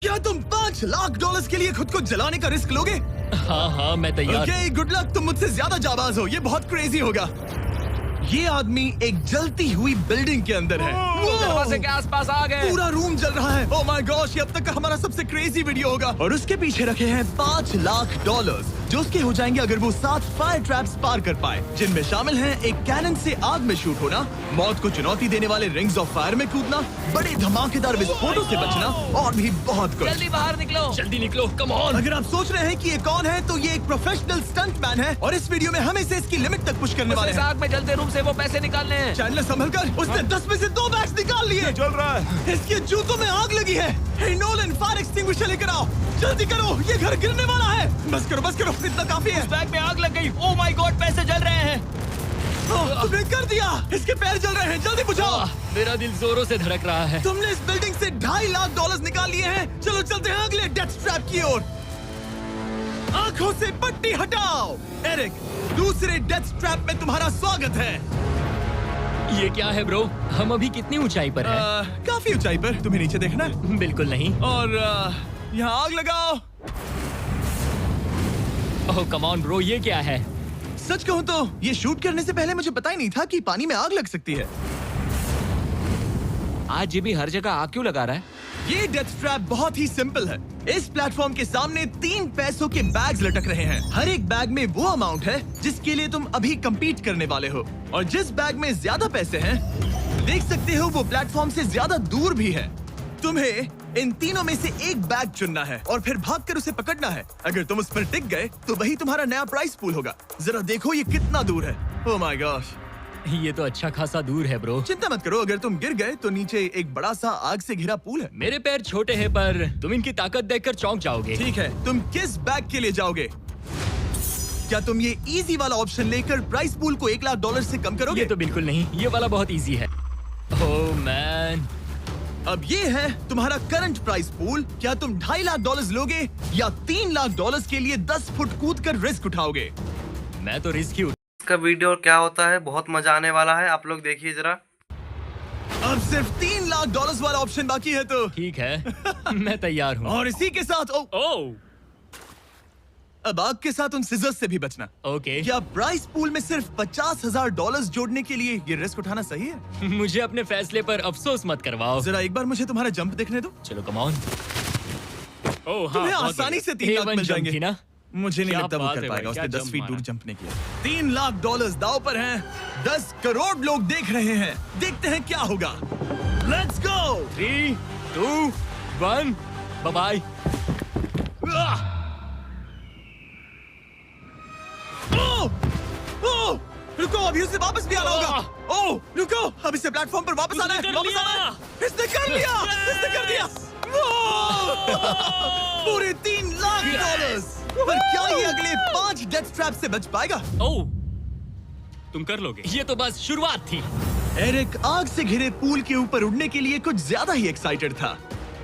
क्या तुम $5 लाख के लिए खुद को जलाने का रिस्क लोगे? हाँ मैं तैयार। Okay, good luck. तुम मुझसे ज्यादा जाबाज हो, ये बहुत क्रेजी होगा। ये आदमी एक जलती हुई बिल्डिंग के अंदर है। दरवाजे के आसपास आ गए। पूरा रूम जल रहा है। ओह माय गॉश, ये अब तक का हमारा सबसे क्रेजी वीडियो होगा। और उसके पीछे रखे हैं $5 लाख, जो उसके हो जाएंगे अगर वो 7 फायर ट्रैप्स पार कर पाए, जिनमें शामिल हैं एक कैनन से आग में शूट होना, मौत को चुनौती देने वाले रिंग्स ऑफ फायर में कूदना, बड़े धमाकेदार विस्फोटों से बचना और भी बहुत कुछ। जल्दी बाहर निकलो। जल्दी निकलो, कम ऑन। अगर आप सोच रहे हैं कि ये कौन है, तो ये एक प्रोफेशनल स्टंट मैन है और इस वीडियो में हम इसे इसकी लिमिट तक पुश करने वाले इस हैं। आग में जलते रूम से वो पैसे निकालने हैं। चैनल संभल कर, उसने 10 में से 2 बैग्स निकाल लिए। चल रहा है। इसके जूतों में आग लगी है। हे नोलन, फायर एक्सटिंग्विशर लेकर आओ, जल्दी करो, ये घर गिरने वाला है। बस करो, इतना काफी है। बैग में आग लग गई। ओह माय गॉड, पैसे जल रहे हैं। तुमने कर दिया। इसके पैर जल रहे हैं, जल्दी बुझाओ। मेरा दिल जोरों से धड़क रहा है। तुमने इस बिल्डिंग से $2.5 लाख निकाल लिए हैं। चलो चलते हैं अगले डेथ ट्रैप की ओर। आंखों से पट्टी हटाओ। एरिक, दूसरे डेथ ट्रैप में तुम्हारा स्वागत है। ये क्या है ब्रो? हम अभी कितनी ऊंचाई पर हैं? काफी ऊंचाई पर। तुम्हें नीचे देखना है? बिल्कुल नहीं। और यहाँ आग लगाओ। ओह कम ऑन ब्रो, ये क्या है? सच कहूँ तो ये शूट करने से पहले मुझे पता ही नहीं था कि पानी में आग लग सकती है। आज ये भी हर जगह आग क्यों लगा रहा है? ये डेथ ट्रैप बहुत ही सिंपल है। इस प्लेटफॉर्म के सामने 3 पैसों के बैग्स लटक रहे हैं। हर एक बैग में वो अमाउंट है जिसके लिए तुम अभी compete करने वाले हो, और जिस बैग में ज्यादा पैसे हैं, देख सकते हो वो प्लेटफॉर्म से ज्यादा दूर भी है। तुम्हें इन तीनों में से एक बैग चुनना है और फिर भागकर उसे पकड़ना है। अगर तुम उस पर टिक गए तो वही तुम्हारा नया प्राइस पूल होगा। जरा देखो ये कितना दूर है। ओह माय गॉश, ये तो अच्छा खासा दूर है ब्रो। चिंता मत करो, अगर तुम गिर गए तो नीचे एक बड़ा सा आग से घिरा पूल है। मेरे पैर छोटे हैं पर तुम इनकी ताकत देखकर चौंक जाओगे। ठीक है, तुम किस बैग के लिए जाओगे? क्या तुम ये इजी वाला ऑप्शन लेकर प्राइस पूल को $1 लाख से कम करोगे? ये तो बिल्कुल नहीं, ये वाला बहुत इजी है। ओह मैन, अब ये है तुम्हारा करंट प्राइस पूल। क्या तुम $2.5 लाख लोगे या $3 लाख के लिए 10 फुट कूद कर रिस्क उठाओगे? मैं तो रिस्क ही इसका वीडियो क्या होता है, बहुत मजा आने वाला है, आप लोग देखिए जरा। अब सिर्फ $3 लाख वाला ऑप्शन बाकी है तो ठीक है। मैं तैयार हूँ। और इसी के साथ ओह अब आग के साथ उन सिजर्स से भी बचना। ओके। क्या प्राइस पूल में सिर्फ $50,000 जोड़ने के लिए ये रिस्क उठाना सही है? मुझे अपने फैसले पर अफसोस मत करवाओ। जरा एक बार मुझे तुम्हारा जंप देखने दो। चलो कम ऑन। ओह हाँ, तुम्हें बहुत आसानी बढ़िया। से 3 लाख A1 मिल जंप जाएंगे थी ना? मुझे नहीं क्या लगता वो बात कर है पाएगा। भाई, उसने क्या 10 जंप फीट दूर मारा। जंपने के लिए। $3 लाख दाव पर हैं। 10 करोड़ लोग देख रहे हैं। देखते हैं क्या होगा। Let's go. 3, 2, 1, बाय। रुको, अभी उसे वापस भी आना होगा। ओह रुको, अब इसे प्लेटफॉर्म पर वापस आना है। उसने कर वापस लिया। आना है। इसने कर लिया। इसने कर दिया। पूरे $3 लाख। पर क्या ये अगले 5 डेथ ट्रैप से बच पाएगा? ओह तुम कर लोगे। ये तो बस शुरुआत थी। एरिक आग से घिरे पूल के ऊपर उड़ने के लिए कुछ ज्यादा ही एक्साइटेड था।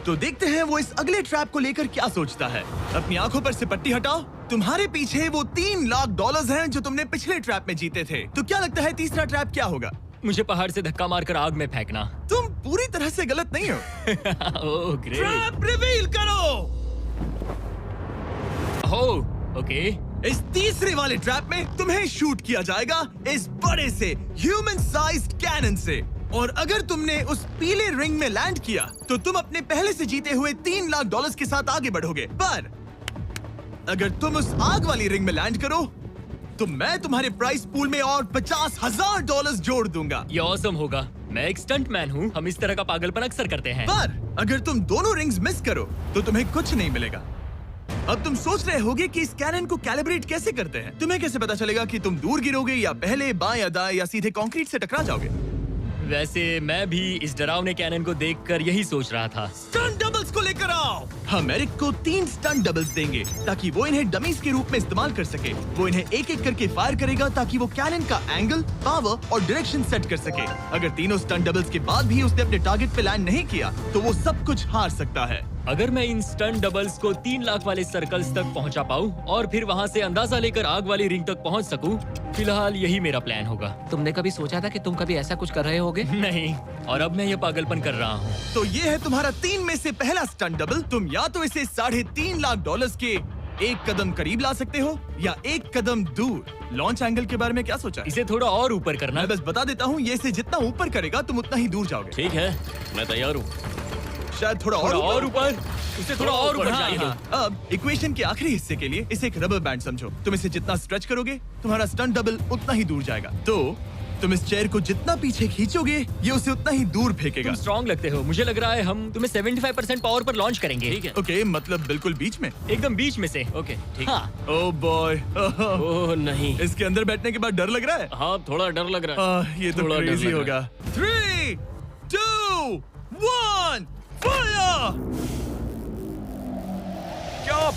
तो देखते हैं वो इस अगले ट्रैप को लेकर क्या सोचता है। अपनी आंखों पर से पट्टी हटाओ। तुम्हारे पीछे वो $3 लाख हैं जो तुमने पिछले ट्रैप में जीते थे। तो क्या लगता है तीसरा ट्रैप क्या होगा? मुझे पहाड़ से धक्का मारकर आग में फेंकना। तुम पूरी तरह से गलत नहीं हो। Oh great. ट्रैप रिवील करो। Oh okay. इस तीसरे वाले ट्रैप में तुम्हें शूट किया जाएगा इस बड़े से ह्यूमन साइज्ड कैनन से, और अगर तुमने उस पीले रिंग में लैंड किया तो तुम अपने पहले से जीते हुए $3 लाख के साथ आगे बढ़ोगे। पर अगर तुम उस आग वाली रिंग में लैंड करो तो मैं तुम्हारे प्राइस पूल में और $50,000 जोड़ दूंगा। ये ऑसम होगा। मैं एक स्टंट मैन हूँ, हम इस तरह का पागलपन अक्सर करते हैं। पर अगर तुम दोनों रिंग्स मिस करो तो तुम्हें कुछ नहीं मिलेगा। अब तुम सोच रहे होगे कि इस कैनन को कैलिब्रेट कैसे करते हैं। तुम्हें कैसे पता चलेगा कि तुम दूर गिरोगे या पहले बाएं या दाएं या सीधे कंक्रीट से टकरा जाओगे? वैसे मैं भी इस डरावने कैनन को देखकर यही सोच रहा था। स्टंट डबल्स को लेकर आओ। हम एरिक को 3 स्टंट डबल्स देंगे ताकि वो इन्हें डमीज के रूप में इस्तेमाल कर सके। वो इन्हें एक एक करके फायर करेगा ताकि वो कैनन का एंगल, पावर और डायरेक्शन सेट कर सके। अगर तीनों स्टंट डबल्स के बाद भी उसने अपने टारगेट पे लैंड नहीं किया तो वो सब कुछ हार सकता है। अगर मैं इन स्टंट डबल्स को 3 लाख वाले सर्कल्स तक पहुंचा पाऊं और फिर वहां से अंदाजा लेकर आग वाली रिंग तक पहुंच सकूं, फिलहाल यही मेरा प्लान होगा। तुमने कभी सोचा था कि तुम कभी ऐसा कुछ कर रहे होगे? नहीं, और अब मैं ये पागलपन कर रहा हूँ। तो ये है तुम्हारा 3 में से पहला स्टंट डबल। तुम या तो इसे $3.5 लाख के एक कदम करीब ला सकते हो या एक कदम दूर। लॉन्च एंगल के बारे में क्या सोचा है? इसे थोड़ा और ऊपर करना। मैं बस बता देता हूँ, ये इसे जितना ऊपर करेगा तुम उतना ही दूर जाओगे। ठीक है, मैं तैयार हूँ। शायद थोड़ा और और ऊपर, उसे थोड़ा और ऊपर हाँ, जाने दो। हाँ। अब इक्वेशन के आखिरी हिस्से के लिए इसे एक रबर बैंड समझो। तुम इसे जितना स्ट्रेच करोगे तुम्हारा स्टंट डबल उतना ही दूर जाएगा। तो तुम इस चेयर को जितना पीछे खींचोगे ये उसे उतना ही दूर फेंकेगा। तुम स्ट्रॉन्ग लगते हो। मुझे लग रहा है हम तुम्हें 75% पावर पर लॉन्च करेंगे। ठीक है, ओके, मतलब बिल्कुल बीच में। एकदम बीच में से। ओके, ठीक। हाँ। ओह बॉय, ओह नहीं, इसके अंदर बैठने के बाद डर लग रहा है। हाँ थोड़ा डर लग रहा है। ये तो थोड़ा डर क्रेजी लग होगा। रहा 3, 2, 1, फायर! क्या